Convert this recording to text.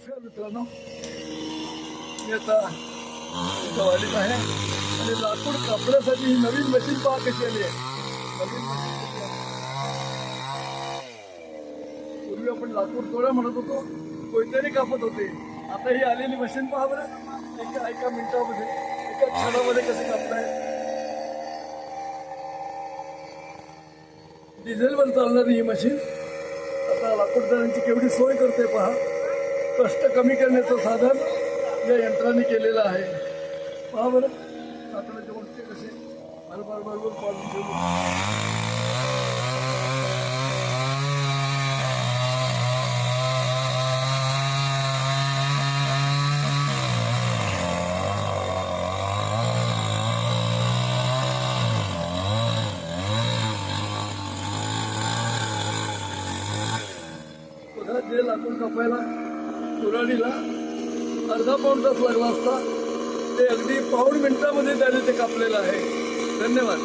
नमस्कार मित्रांनो, मी आता वाडीत आहे आणि लाकूड कापण्यासाठी ही नवीन मशीन पहा कशी आली आहे. नवीन मशीन पूर्वी आपण लाकूड तोडा म्हणत होतो, कोयत्याने कापत होते. आता ही आलेली मशीन पहा बरं, एका मिनिटामध्ये एका क्षणामध्ये कसं कापताय. डिझेलवर चालणारी ही मशीन आता लाकूडदारांची केवढी सोय करते पहा. कष्ट कमी करण्याचं साधन या यंत्राने केलेलं आहे. पहा बरं, लाकडाचे मोठे कसे बरोबर पाडून ठेवले. जे लाकूड कापायला कुऱ्हाडीला अर्धा पाऊण तास लागला असता, ते अगदी पाऊण मिनिटामध्ये त्याने ते कापलेलं आहे. धन्यवाद.